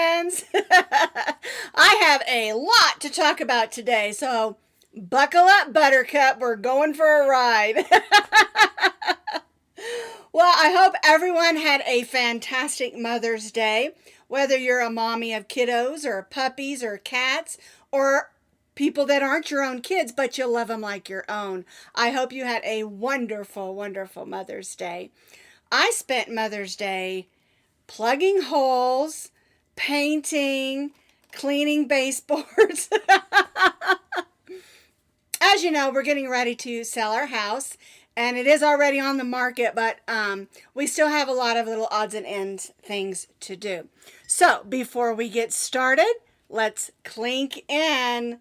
friends. I have a lot to talk about today, so buckle up, Buttercup. We're going for a ride. Well, I hope everyone had a fantastic Mother's Day, whether you're a mommy of kiddos or puppies or cats or people that aren't your own kids, but you love them like your own. I hope you had a wonderful, wonderful Mother's Day. I spent Mother's Day plugging holes, painting, cleaning baseboards. As you know, we're getting ready to sell our house, and it is already on the market, but we still have a lot of little odds and ends things to do. So before we get started, let's clink in.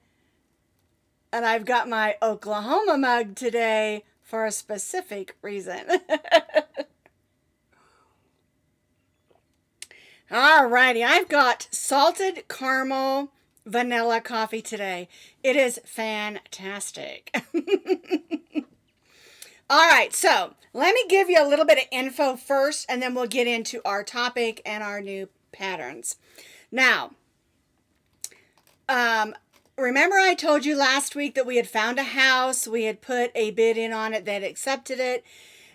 And I've got my Oklahoma mug today for a specific reason. Alrighty, I've got salted caramel vanilla coffee today. It is fantastic. All right, so let me give you a little bit of info first, and then we'll get into our topic and our new patterns. Now, remember I told you last week that we had found a house, we had put a bid in on it, they'd accepted it,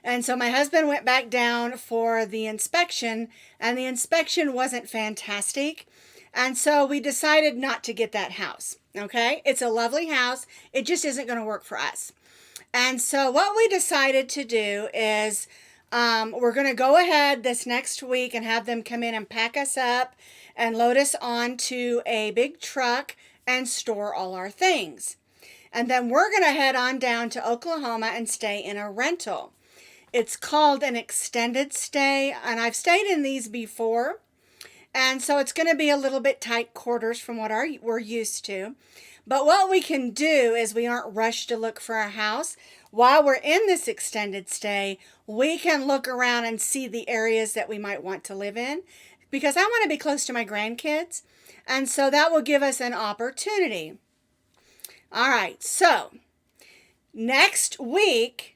and so my husband went back down for the inspection, and the inspection wasn't fantastic, and so we decided not to get that house, okay? It's a lovely house, it just isn't going to work for us. And so what we decided to do is we're going to go ahead this next week and have them come in and pack us up and load us onto a big truck and store all our things. And then we're going to head on down to Oklahoma and stay in a rental. It's called an extended stay, and I've stayed in these before. And so it's going to be a little bit tight quarters from what we're used to. But what we can do is we aren't rushed to look for a house. While we're in this extended stay, we can look around and see the areas that we might want to live in, because I want to be close to my grandkids. And so that will give us an opportunity. All right, so next week,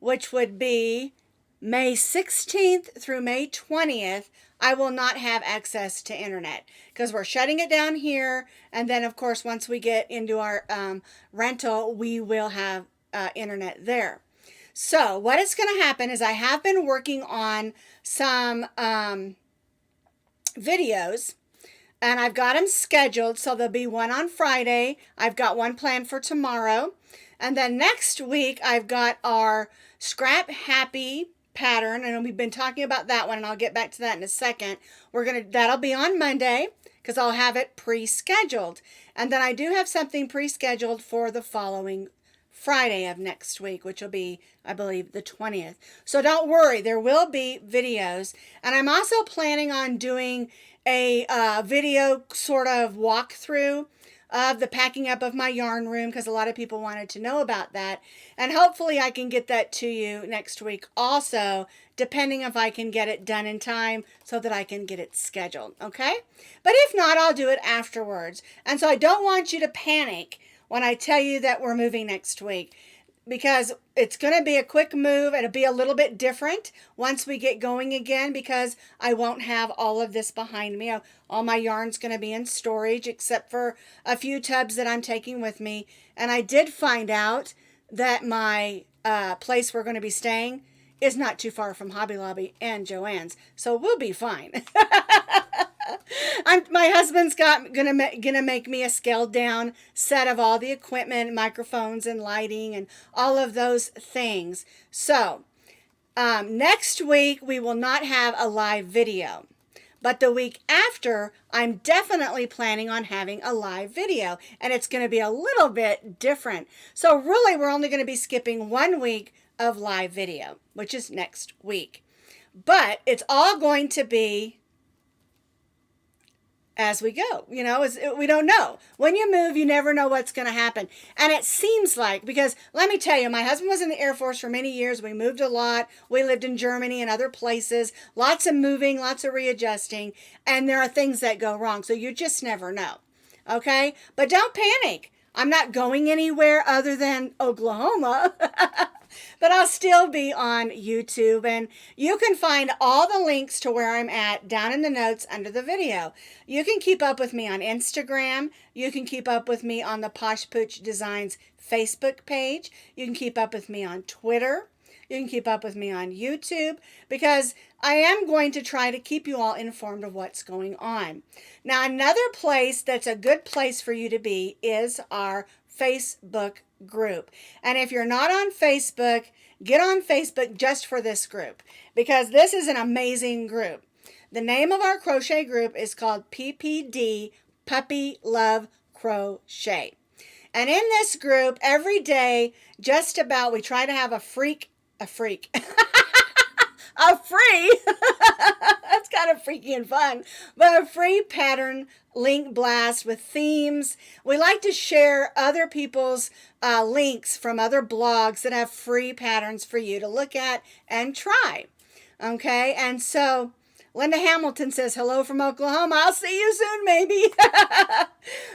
which would be May 16th through May 20th, I will not have access to internet because we're shutting it down here. And then, of course, once we get into our rental, we will have internet there. So what is going to happen is I have been working on some videos, and I've got them scheduled. So there'll be one on Friday. I've got one planned for tomorrow. And then next week, I've got our Scrap Happy pattern, and we've been talking about that one, and I'll get back to that in a second. That'll be on Monday because I'll have it pre-scheduled. And then I do have something pre-scheduled for the following Friday of next week, which will be, I believe, the 20th. So don't worry, there will be videos. And I'm also planning on doing a video sort of walkthrough of the packing up of my yarn room, because a lot of people wanted to know about that. And hopefully I can get that to you next week also, depending if I can get it done in time so that I can get it scheduled, okay? But if not, I'll do it afterwards. And so I don't want you to panic when I tell you that we're moving next week, because it's going to be a quick move. It'll be a little bit different once we get going again, because I won't have all of this behind me. All my yarn's going to be in storage, except for a few tubs that I'm taking with me. And I did find out that my place we're going to be staying is not too far from Hobby Lobby and Joann's, so we'll be fine. My husband's gonna make me a scaled down set of all the equipment, microphones and lighting and all of those things. So next week we will not have a live video, but the week after I'm definitely planning on having a live video, and it's going to be a little bit different. So really we're only going to be skipping 1 week of live video, which is next week. But it's all going to be as we go. You know, we don't know. When you move, you never know what's going to happen. And it seems like, because let me tell you, my husband was in the Air Force for many years. We moved a lot. We lived in Germany and other places. Lots of moving, lots of readjusting. And there are things that go wrong. So you just never know. Okay? But don't panic. I'm not going anywhere other than Oklahoma. But I'll still be on YouTube, and you can find all the links to where I'm at down in the notes under the video. You can keep up with me on Instagram. You can keep up with me on the Posh Pooch Designs Facebook page. You can keep up with me on Twitter. You can keep up with me on YouTube, because I am going to try to keep you all informed of what's going on. Now, another place that's a good place for you to be is our Facebook group. And if you're not on Facebook, get on Facebook just for this group, because this is an amazing group. The name of our crochet group is called PPD, Puppy Love Crochet. And in this group, every day, just about, we try to have a free, that's kind of freaky and fun, but a free pattern link blast with themes. We like to share other people's links from other blogs that have free patterns for you to look at and try. Okay, and so Linda Hamilton says, hello from Oklahoma. I'll see you soon, maybe.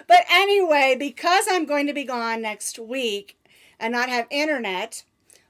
But anyway, because I'm going to be gone next week and not have internet,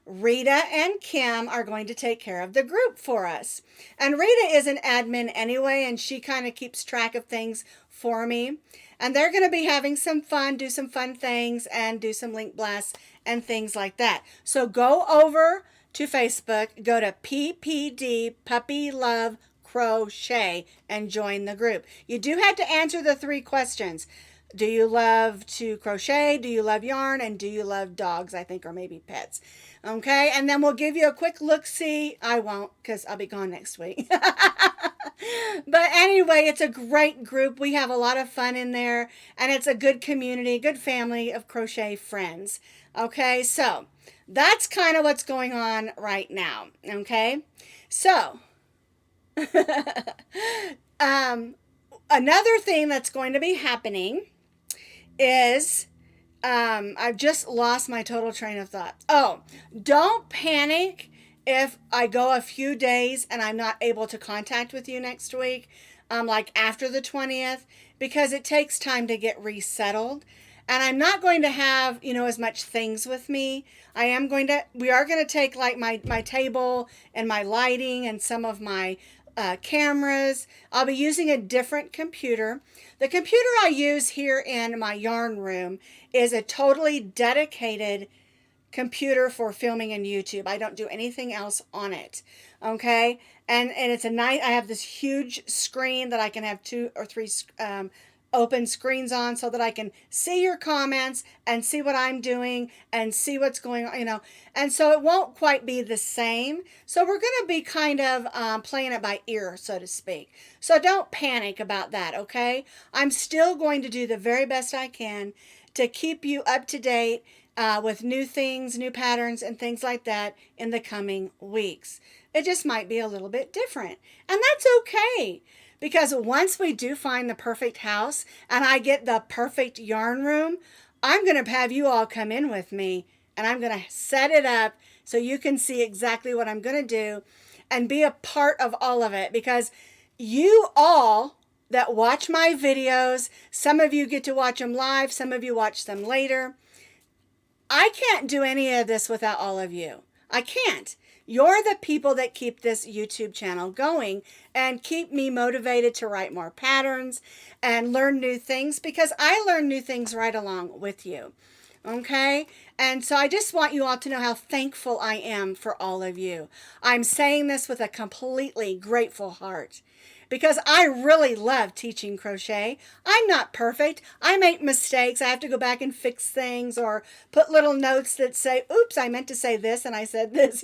Rita and Kim are going to take care of the group for us. And Rita is an admin anyway, and she kind of keeps track of things for me. And they're going to be having some fun, do some fun things, and do some link blasts and things like that. So go over to Facebook, go to PPD, Puppy Love Crochet, and join the group. You do have to answer the 3 questions. Do you love to crochet? Do you love yarn? And do you love dogs, I think, or maybe pets? Okay, and then we'll give you a quick look-see. I won't, because I'll be gone next week. But anyway, it's a great group. We have a lot of fun in there, and it's a good community, good family of crochet friends. Okay, so that's kind of what's going on right now. Okay, so another thing that's going to be happening is I've just lost my total train of thought. Oh, don't panic if I go a few days and I'm not able to contact with you next week, like after the 20th, because it takes time to get resettled. And I'm not going to have, as much things with me. We are going to take like my table and my lighting and some of my cameras. I'll be using a different computer. The computer I use here in my yarn room is a totally dedicated computer for filming in YouTube. I don't do anything else on it. Okay, and it's a nice. I have this huge screen that I can have 2 or 3 open screens on, so that I can see your comments and see what I'm doing and see what's going on, and so it won't quite be the same. So we're going to be kind of playing it by ear, so to speak. So don't panic about that, okay? I'm still going to do the very best I can to keep you up to date with new things, new patterns, and things like that in the coming weeks. It just might be a little bit different, and that's okay. Because once we do find the perfect house and I get the perfect yarn room, I'm going to have you all come in with me, and I'm going to set it up so you can see exactly what I'm going to do and be a part of all of it. Because you all that watch my videos, some of you get to watch them live, some of you watch them later. I can't do any of this without all of you. I can't. You're the people that keep this YouTube channel going and keep me motivated to write more patterns and learn new things, because I learn new things right along with you. Okay? And so I just want you all to know how thankful I am for all of you. I'm saying this with a completely grateful heart, because I really love teaching crochet. I'm not perfect. I make mistakes. I have to go back and fix things or put little notes that say, oops, I meant to say this and I said this,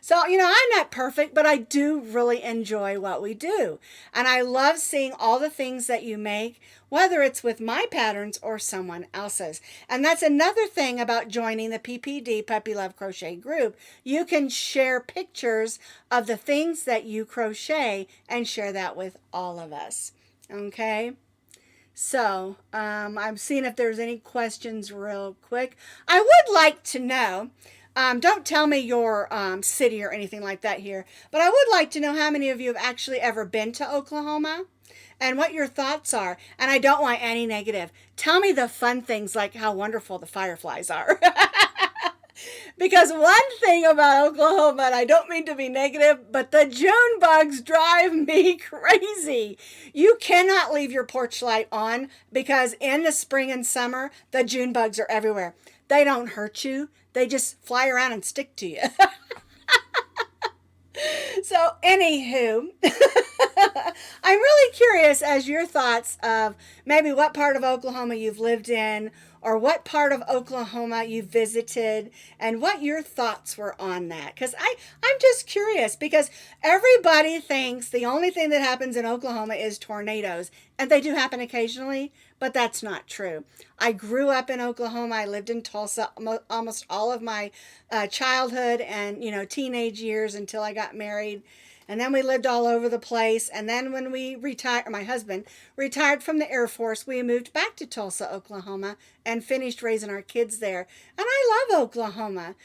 So, I'm not perfect, but I do really enjoy what we do. And I love seeing all the things that you make, whether it's with my patterns or someone else's. And that's another thing about joining the PPD, Puppy Love Crochet group. You can share pictures of the things that you crochet and share that with all of us. Okay? So, I'm seeing if there's any questions real quick. I would like to know, don't tell me your city or anything like that here, but I would like to know how many of you have actually ever been to Oklahoma and what your thoughts are. And I don't want any negative. Tell me the fun things, like how wonderful the fireflies are. Because one thing about Oklahoma, and I don't mean to be negative, but the June bugs drive me crazy. You cannot leave your porch light on because in the spring and summer, the June bugs are everywhere. They don't hurt you. They just fly around and stick to you. So, anywho, I'm really curious as your thoughts of maybe what part of Oklahoma you've lived in or what part of Oklahoma you visited and what your thoughts were on that. Because I'm just curious because everybody thinks the only thing that happens in Oklahoma is tornadoes. And they do happen occasionally, but that's not true. I grew up in Oklahoma. I lived in Tulsa almost all of my childhood and, teenage years until I got married. And then we lived all over the place. And then when we retired, my husband retired from the Air Force, we moved back to Tulsa, Oklahoma, and finished raising our kids there. And I love Oklahoma,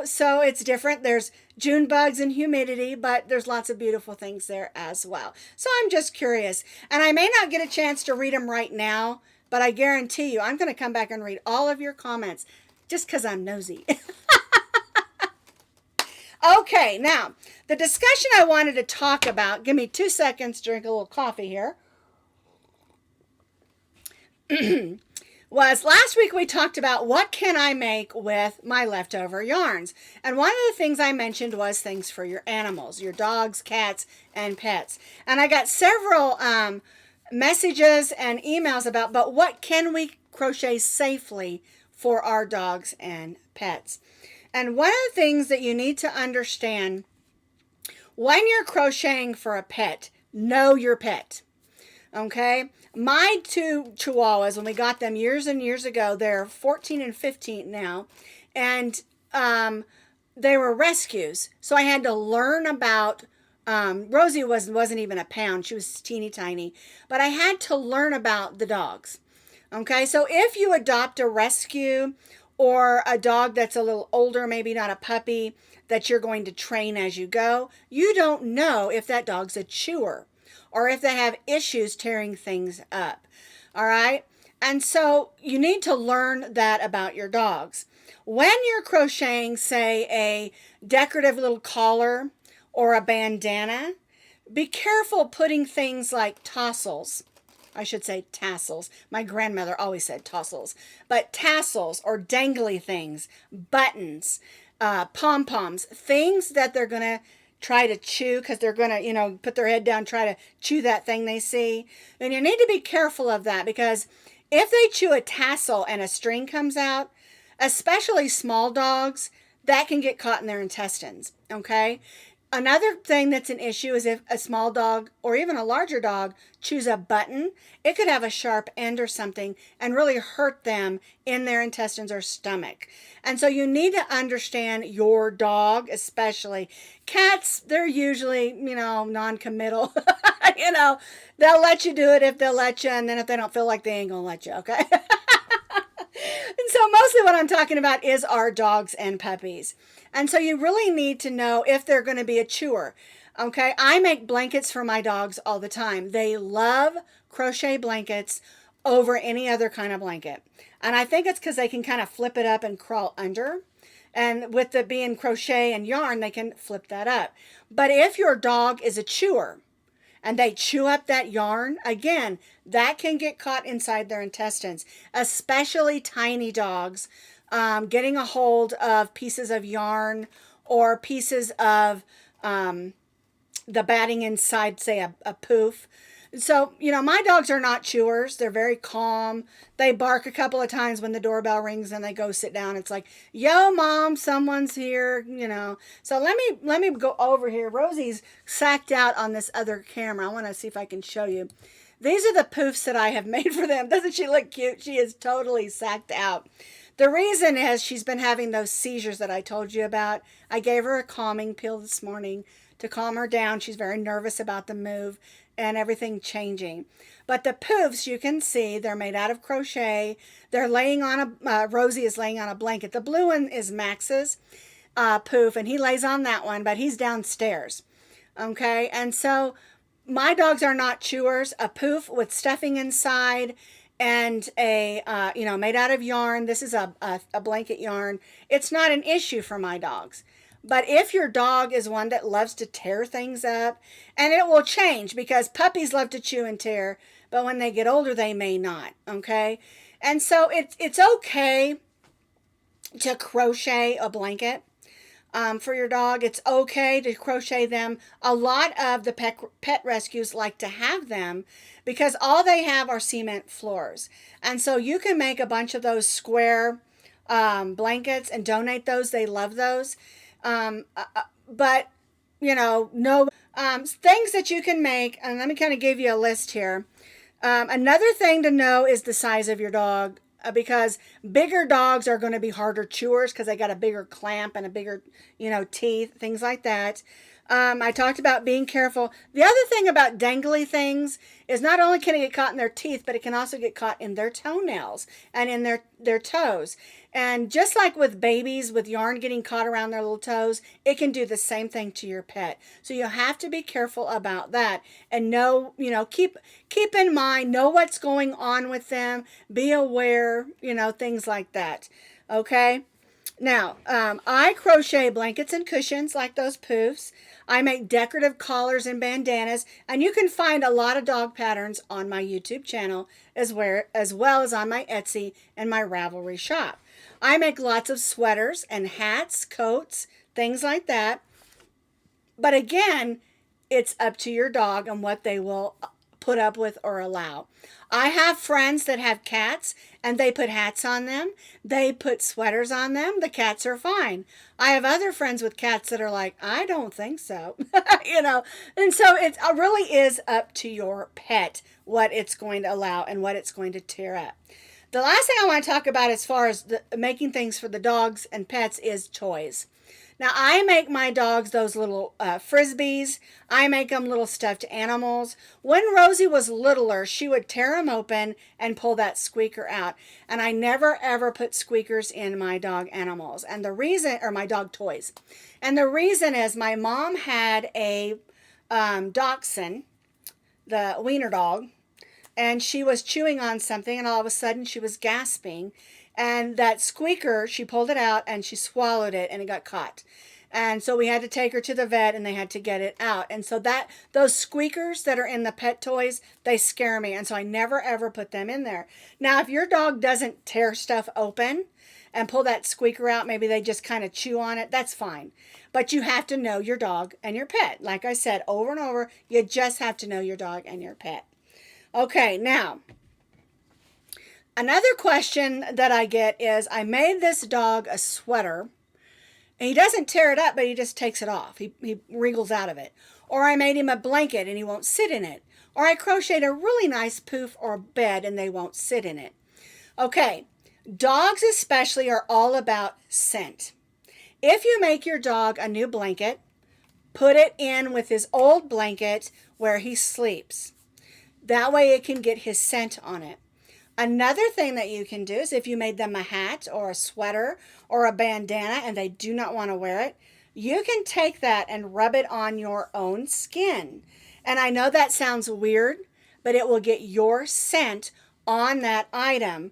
so it's different. There's June bugs and humidity, but there's lots of beautiful things there as well. So I'm just curious. And I may not get a chance to read them right now, but I guarantee you I'm going to come back and read all of your comments just because I'm nosy. Okay, now, the discussion I wanted to talk about, give me 2 seconds to drink a little coffee here, was last week we talked about what can I make with my leftover yarns. And one of the things I mentioned was things for your animals, your dogs, cats, and pets. And I got several messages and emails about, but what can we crochet safely for our dogs and pets? And one of the things that you need to understand when you're crocheting for a pet, know your pet. Okay? My 2 Chihuahuas, when we got them years and years ago, they're 14 and 15 now, and they were rescues. So I had to learn about, Rosie wasn't even a pound. She was teeny tiny. But I had to learn about the dogs. Okay? So if you adopt a rescue or a dog that's a little older, maybe not a puppy, that you're going to train as you go, you don't know if that dog's a chewer or if they have issues tearing things up. All right? And so you need to learn that about your dogs. When you're crocheting, say, a decorative little collar or a bandana, be careful putting things like tassels. I should say tassels. My grandmother always said tassels. But tassels or dangly things, buttons, pom-poms, things that they're going to try to chew because they're going to, put their head down, try to chew that thing they see. And you need to be careful of that because if they chew a tassel and a string comes out, especially small dogs, that can get caught in their intestines, okay? Another thing that's an issue is if a small dog or even a larger dog chews a button, it could have a sharp end or something and really hurt them in their intestines or stomach. And so you need to understand your dog, especially. Cats, they're usually, non-committal. They'll let you do it if they'll let you, and then if they don't feel like they ain't gonna let you, okay? And so mostly what I'm talking about is our dogs and puppies. And so you really need to know if they're going to be a chewer. Okay, I make blankets for my dogs all the time. They love crochet blankets over any other kind of blanket. And I think it's because they can kind of flip it up and crawl under. And with it being crochet and yarn, they can flip that up. But if your dog is a chewer and they chew up that yarn, again, that can get caught inside their intestines, especially tiny dogs. Getting a hold of pieces of yarn or pieces of the batting inside, say, a poof. So, my dogs are not chewers. They're very calm. They bark a couple of times when the doorbell rings and they go sit down. It's like, yo, Mom, someone's here, So let me go over here. Rosie's sacked out on this other camera. I want to see if I can show you. These are the poofs that I have made for them. Doesn't she look cute? She is totally sacked out. The reason is she's been having those seizures that I told you about. I gave her a calming pill this morning to calm her down. She's very nervous about the move and everything changing. But the poofs, you can see, they're made out of crochet. They're laying on Rosie is laying on a blanket. The blue one is Max's poof, and he lays on that one, but he's downstairs. Okay, and so my dogs are not chewers. A poof with stuffing inside and a, made out of yarn. This is a blanket yarn. It's not an issue for my dogs. But if your dog is one that loves to tear things up, and it will change because puppies love to chew and tear, but when they get older, they may not. Okay. And so it's okay to crochet a blanket. For your dog, it's okay to crochet them. A lot of the pet rescues like to have them because all they have are cement floors. And so you can make a bunch of those square blankets and donate those. They love those. But, no things that you can make. And let me kind of give you a list here. Another thing to know is the size of your dog. Because bigger dogs are going to be harder chewers because they got a bigger clamp and a bigger, teeth, things like that. I talked about being careful. The other thing about dangly things is not only can it get caught in their teeth, but it can also get caught in their toenails and in their toes. And just like with babies, with yarn getting caught around their little toes, it can do the same thing to your pet. So you have to be careful about that and know, keep in mind, know what's going on with them, be aware, things like that. Okay. Now, I crochet blankets and cushions like those poofs. I make decorative collars and bandanas, and you can find a lot of dog patterns on my YouTube channel as well as on my Etsy and my Ravelry shop. I make lots of sweaters and hats, coats, things like that. But again, it's up to your dog and what they will put up with or allow. I have friends that have cats and they put hats on them. They put sweaters on them. The cats are fine. I have other friends with cats that are like, I don't think so. And so it really is up to your pet what it's going to allow and what it's going to tear up. The last thing I want to talk about as far as making things for the dogs and pets is toys. Now, I make my dogs those little frisbees. I make them little stuffed animals. When Rosie was littler, she would tear them open and pull that squeaker out. And I never, ever put squeakers in my dog animals. And the reason, or my dog toys. And the reason is my mom had a dachshund, the wiener dog, and she was chewing on something, and all of a sudden she was gasping. And that squeaker, she pulled it out and she swallowed it and it got caught. And so we had to take her to the vet and they had to get it out. And so those squeakers that are in the pet toys, they scare me. And so I never ever put them in there. Now, if your dog doesn't tear stuff open and pull that squeaker out, maybe they just kind of chew on it, that's fine. But you have to know your dog and your pet. Like I said over and over, you just have to know your dog and your pet. Okay, now, another question that I get is, I made this dog a sweater, and he doesn't tear it up, but he just takes it off. He wriggles out of it. Or I made him a blanket, and he won't sit in it. Or I crocheted a really nice poof or bed, and they won't sit in it. Okay, dogs especially are all about scent. If you make your dog a new blanket, put it in with his old blanket where he sleeps. That way it can get his scent on it. Another thing that you can do is if you made them a hat or a sweater or a bandana and they do not want to wear it, you can take that and rub it on your own skin. And I know that sounds weird, but it will get your scent on that item.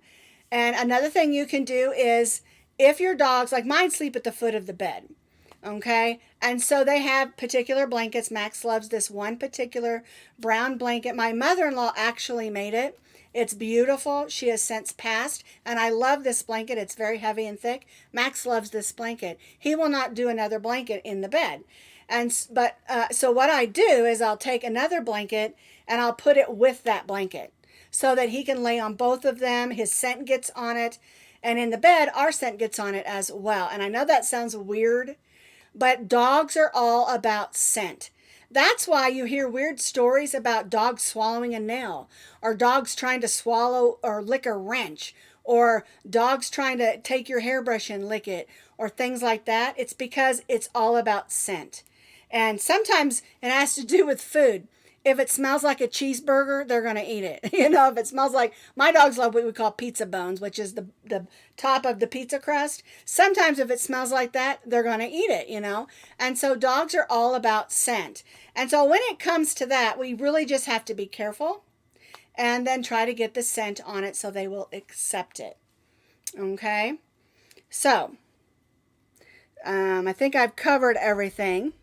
And another thing you can do is if your dogs, like mine, sleep at the foot of the bed. Okay, and so they have particular blankets. Max loves this one particular brown blanket. My mother-in-law actually made it. It's beautiful. She has since passed, and I love this blanket. It's very heavy and thick. Max loves this blanket. He will not do another blanket in the bed. So what I do is I'll take another blanket and I'll put it with that blanket so that he can lay on both of them. His scent gets on it, and in the bed, our scent gets on it as well. And I know that sounds weird, but dogs are all about scent. That's why you hear weird stories about dogs swallowing a nail, or dogs trying to swallow or lick a wrench, or dogs trying to take your hairbrush and lick it, or things like that. It's because it's all about scent. And sometimes it has to do with food. If it smells like a cheeseburger, they're going to eat it. If it smells like, my dogs love what we call pizza bones, which is the top of the pizza crust. Sometimes if it smells like that, they're going to eat it, And so dogs are all about scent. And so when it comes to that, we really just have to be careful and then try to get the scent on it so they will accept it. Okay, so I think I've covered everything.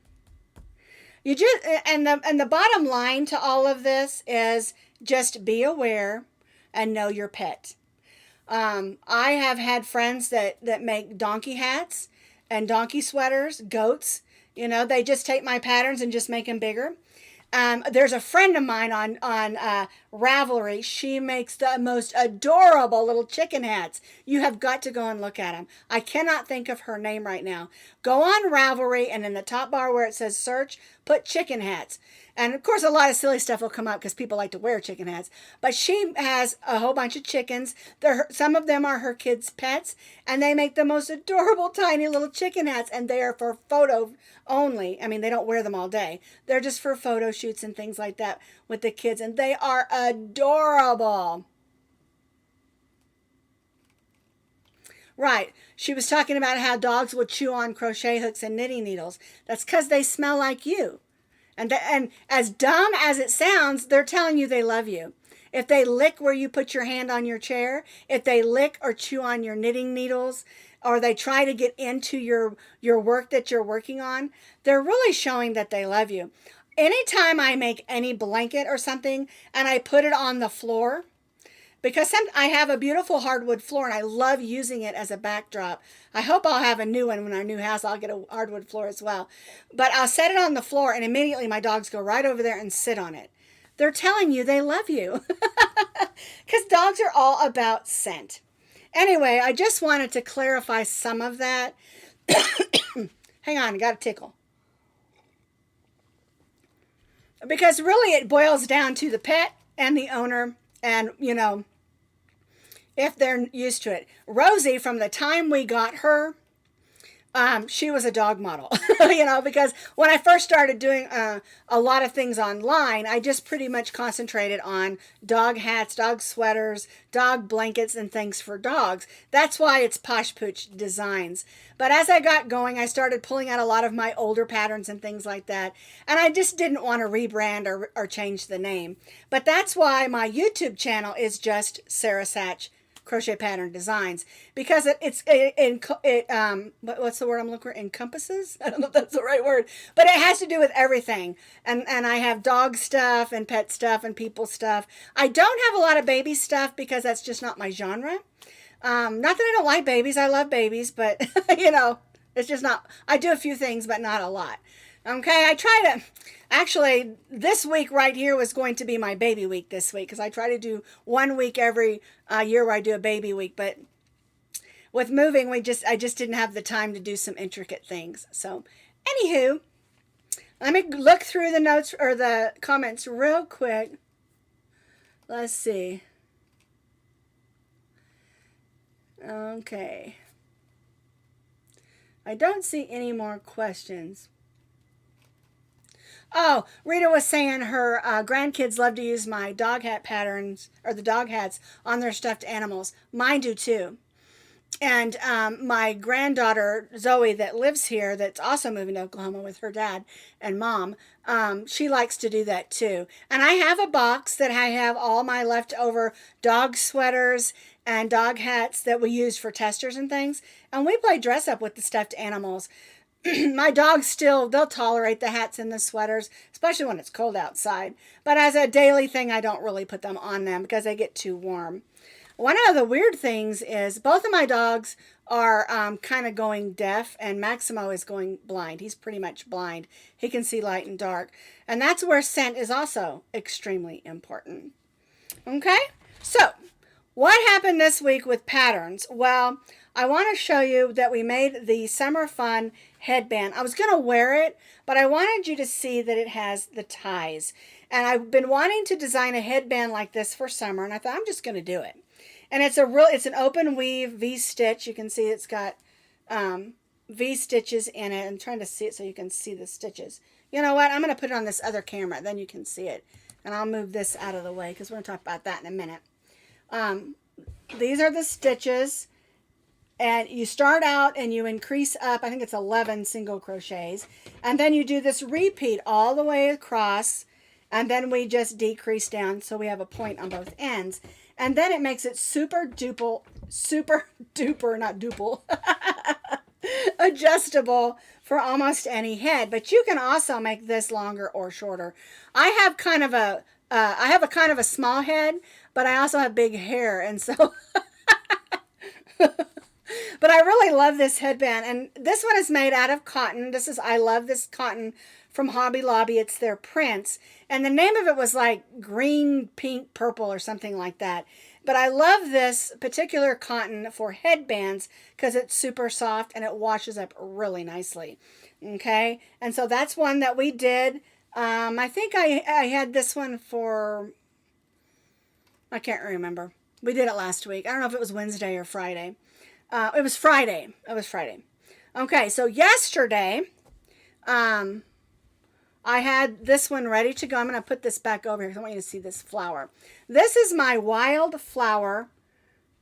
You just and the bottom line to all of this is just be aware and know your pet. I have had friends that make donkey hats and donkey sweaters, goats. You know, they just take my patterns and just make them bigger. There's a friend of mine on Ravelry. She makes the most adorable little chicken hats. You have got to go and look at them. I cannot think of her name right now. Go on Ravelry, and in the top bar where it says search, put chicken hats. And of course, a lot of silly stuff will come up because people like to wear chicken hats. But she has a whole bunch of chickens. Some of them are her kids' pets, and they make the most adorable tiny little chicken hats, and they are for photo only. I mean, they don't wear them all day. They're just for photo shoots and things like that with the kids, and they are adorable. Right. She was talking about how dogs will chew on crochet hooks and knitting needles. That's because they smell like you. And as dumb as it sounds, they're telling you they love you. If they lick where you put your hand on your chair, if they lick or chew on your knitting needles, or they try to get into your work that you're working on, they're really showing that they love you. Anytime I make any blanket or something and I put it on the floor, because I have a beautiful hardwood floor and I love using it as a backdrop. I hope I'll have a new one when our new house. I'll get a hardwood floor as well. But I'll set it on the floor and immediately my dogs go right over there and sit on it. They're telling you they love you. Because dogs are all about scent. Anyway, I just wanted to clarify some of that. Hang on, I got a tickle. Because really it boils down to the pet and the owner and, you know, if they're used to it. Rosie, from the time we got her, she was a dog model, you know, because when I first started doing a lot of things online, I just pretty much concentrated on dog hats, dog sweaters, dog blankets, and things for dogs. That's why it's Posh Pooch Designs. But as I got going, I started pulling out a lot of my older patterns and things like that. And I just didn't want to rebrand or change the name. But that's why my YouTube channel is just Sara Sach Crochet Pattern Designs, because what's the word I'm looking for? Encompasses? I don't know if that's the right word, but it has to do with everything. And I have dog stuff and pet stuff and people stuff. I don't have a lot of baby stuff because that's just not my genre. Not that I don't like babies. I love babies, but you know, it's just not, I do a few things, but not a lot. Okay, I try to, actually, this week right here was going to be my baby week this week, because I try to do 1 week every year where I do a baby week, but with moving, I just didn't have the time to do some intricate things. So, anywho, let me look through the notes, or the comments real quick. Let's see. Okay. I don't see any more questions. Oh, Rita was saying her grandkids love to use my dog hat patterns, or the dog hats, on their stuffed animals. Mine do too. And my granddaughter, Zoe, that lives here, that's also moving to Oklahoma with her dad and mom, she likes to do that too. And I have a box that I have all my leftover dog sweaters and dog hats that we use for testers and things. And we play dress up with the stuffed animals. My dogs they'll tolerate the hats and the sweaters, especially when it's cold outside. But as a daily thing, I don't really put them on them because they get too warm. One of the weird things is both of my dogs are kind of going deaf, and Maximo is going blind. He's pretty much blind. He can see light and dark. And that's where scent is also extremely important. Okay? So, what happened this week with patterns? Well, I want to show you that we made the Summer Fun headband. I was going to wear it, but I wanted you to see that it has the ties. And I've been wanting to design a headband like this for summer, and I thought I'm just going to do it. And it's an open weave V-stitch. You can see it's got V-stitches in it. I'm trying to see it so you can see the stitches. You know what? I'm going to put it on this other camera, then you can see it. And I'll move this out of the way because we're going to talk about that in a minute. These are the stitches. And you start out and you increase up, I think it's 11 single crochets. And then you do this repeat all the way across. And then we just decrease down so we have a point on both ends. And then it makes it super duper, not duple, adjustable for almost any head. But you can also make this longer or shorter. I have kind of a small head, but I also have big hair, and so but I really love this headband, and this one is made out of cotton. I love this cotton from Hobby Lobby. It's their Prince, and the name of it was like green, pink, purple or something like that. But I love this particular cotton for headbands because it's super soft and it washes up really nicely. Okay, and so that's one that we did. I think I had this one for, I can't remember. We did it last week. I don't know if it was Wednesday or Friday. It was Friday. Okay, so yesterday, I had this one ready to go. I'm going to put this back over here because I want you to see this flower. This is my wild flower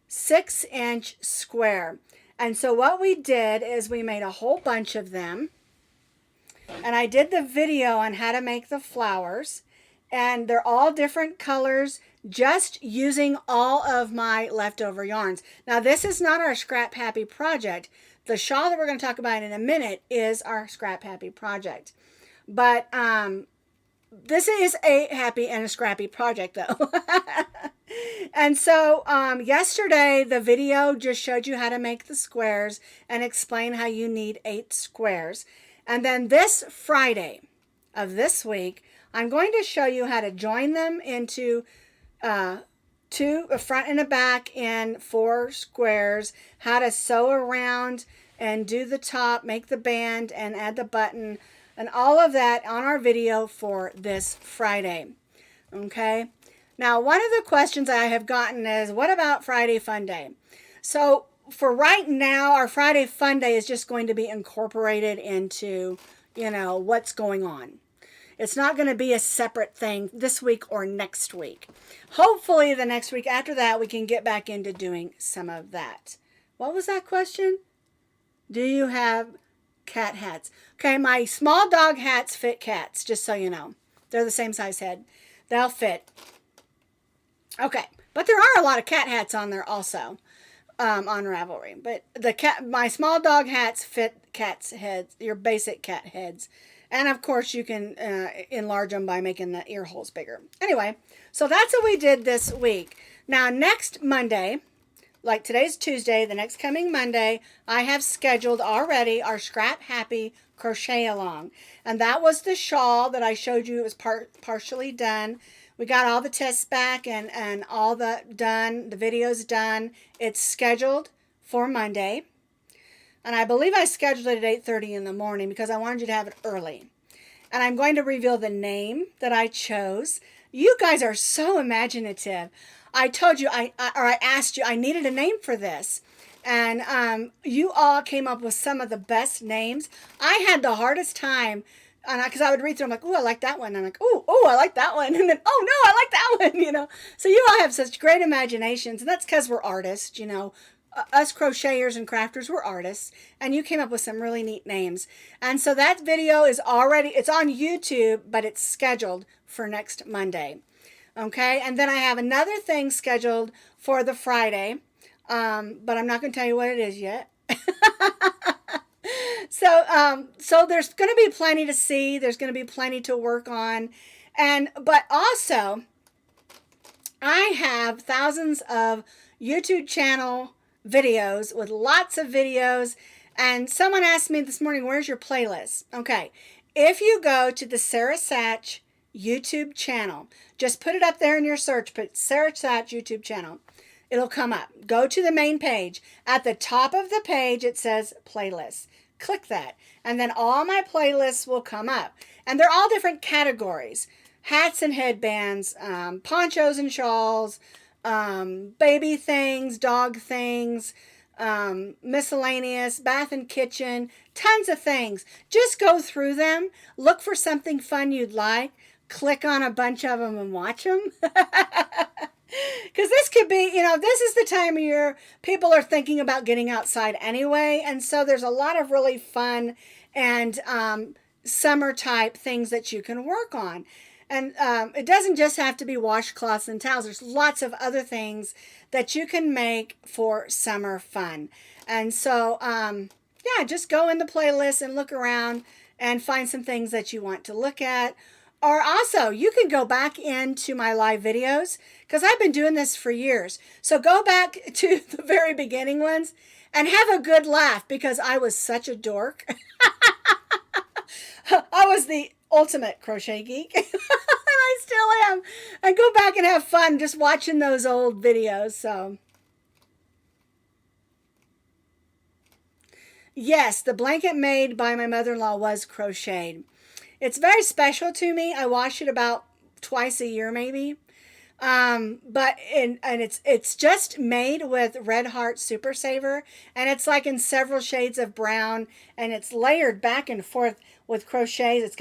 6-inch square. And so what we did is we made a whole bunch of them. And I did the video on how to make the flowers. And they're all different colors, just using all of my leftover yarns. Now, this is not our Scrap Happy project. The shawl that we're going to talk about in a minute is our Scrap Happy project. But this is a happy and a scrappy project, though. And so yesterday, the video just showed you how to make the squares and explain how you need 8 squares. And then this Friday of this week, I'm going to show you how to join them into a front and a back in 4 squares, how to sew around and do the top, make the band and add the button, and all of that on our video for this Friday. Okay. Now, one of the questions I have gotten is, what about Friday Fun Day? So for right now, our Friday Fun Day is just going to be incorporated into, what's going on. It's not going to be a separate thing this week or next week. Hopefully the next week after that, we can get back into doing some of that. What was that question? Do you have cat hats? Okay, my small dog hats fit cats, just so you know. They're the same size head. They'll fit. Okay, but there are a lot of cat hats on there also, on Ravelry. But my small dog hats fit cats' heads, your basic cat heads. And of course, you can enlarge them by making the ear holes bigger. Anyway, so that's what we did this week. Now, next Monday, like today's Tuesday, the next coming Monday, I have scheduled already our Scrap Happy Crochet Along. And that was the shawl that I showed you. It was partially done. We got all the tests back and all the done. The video's done. It's scheduled for Monday. And I believe I scheduled it at 8:30 in the morning because I wanted you to have it early. And I'm going to reveal the name that I chose. You guys are so imaginative. I told you, I asked you, I needed a name for this. And you all came up with some of the best names. I had the hardest time because I would read through them like, oh, I like that one. And I'm like, oh, I like that one. And then, oh, no, I like that one, So you all have such great imaginations. And that's because we're artists, Us crocheters and crafters, we're artists, and you came up with some really neat names. And so that video is it's on YouTube, but it's scheduled for next Monday. Okay, and then I have another thing scheduled for the Friday, but I'm not going to tell you what it is yet. So there's going to be plenty to see. There's going to be plenty to work on, but also I have thousands of YouTube channel videos with lots of videos. And someone asked me this morning, where's your playlist? Okay, if you go to the Sara Sach YouTube channel, just put it up there in your search, put Sara Sach YouTube channel, it'll come up. Go to the main page. At the top of the page, it says playlists. Click that, and then all my playlists will come up. And they're all different categories: hats and headbands, ponchos and shawls, baby things, dog things, miscellaneous, bath and kitchen, tons of things. Just go through them, look for something fun you'd like, click on a bunch of them and watch them. Because this could be, this is the time of year people are thinking about getting outside anyway. And so there's a lot of really fun and summer type things that you can work on. And it doesn't just have to be washcloths and towels. There's lots of other things that you can make for summer fun. And so, yeah, just go in the playlist and look around and find some things that you want to look at. Or also, you can go back into my live videos because I've been doing this for years. So go back to the very beginning ones and have a good laugh because I was such a dork. I was the ultimate crochet geek. And I still am. And go back and have fun just watching those old videos. So, yes, the blanket made by my mother-in-law was crocheted. It's very special to me. I wash it about twice a year, maybe. But it's just made with Red Heart Super Saver, and it's like in several shades of brown, and it's layered back and forth with crochets.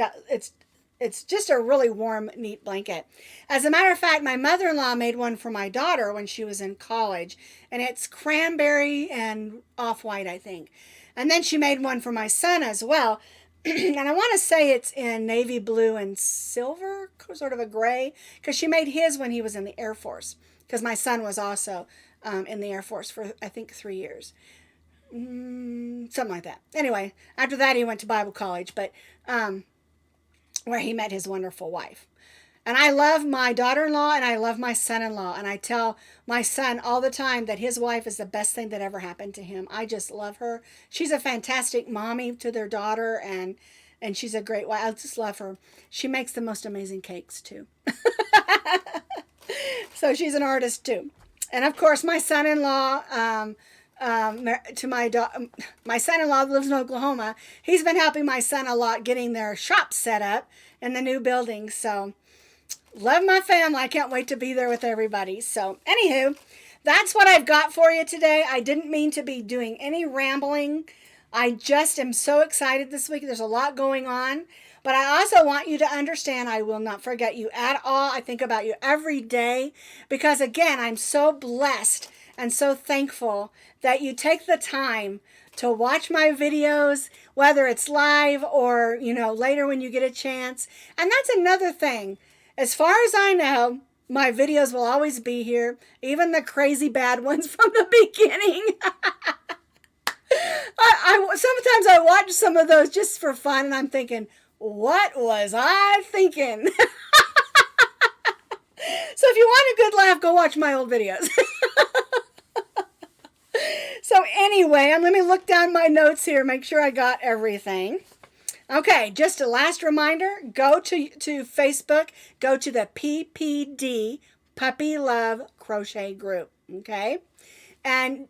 It's just a really warm, neat blanket. As a matter of fact, my mother-in-law made one for my daughter when she was in college, and it's cranberry and off-white, I think. And then she made one for my son as well. And I want to say it's in navy blue and silver, sort of a gray, because she made his when he was in the Air Force, because my son was also in the Air Force for, I think, 3 years. Something like that. Anyway, after that he went to Bible college, but where he met his wonderful wife. And I love my daughter-in-law and I love my son-in-law. And I tell my son all the time that his wife is the best thing that ever happened to him. I just love her. She's a fantastic mommy to their daughter, and she's a great wife. I just love her. She makes the most amazing cakes too. So she's an artist too. And of course, my son-in-law, my son-in-law lives in Oklahoma. He's been helping my son a lot getting their shop set up in the new building. So love my family. I can't wait to be there with everybody. So anywho, that's what I've got for you today. I didn't mean to be doing any rambling. I just am so excited this week. There's a lot going on. But I also want you to understand I will not forget you at all. I think about you every day because, again, I'm so blessed and so thankful that you take the time to watch my videos, whether it's live or, later when you get a chance. And that's another thing. As far as I know, my videos will always be here, even the crazy bad ones from the beginning. Sometimes I watch some of those just for fun, and I'm thinking, what was I thinking? So if you want a good laugh, go watch my old videos. So anyway, let me look down my notes here, make sure I got everything. Okay, just a last reminder, go to Facebook, go to the PPD, Puppy Love Crochet Group, okay? And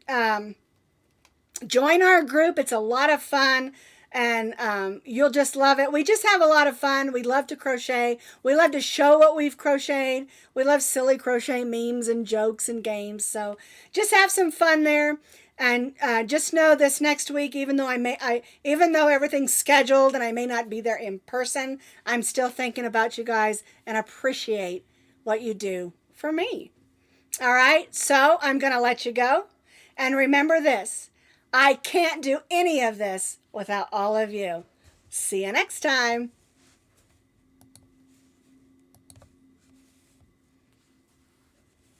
join our group. It's a lot of fun, and you'll just love it. We just have a lot of fun. We love to crochet. We love to show what we've crocheted. We love silly crochet memes and jokes and games. So just have some fun there. And just know this next week, even though everything's scheduled and I may not be there in person, I'm still thinking about you guys and appreciate what you do for me. All right, so I'm going to let you go. And remember this, I can't do any of this without all of you. See you next time.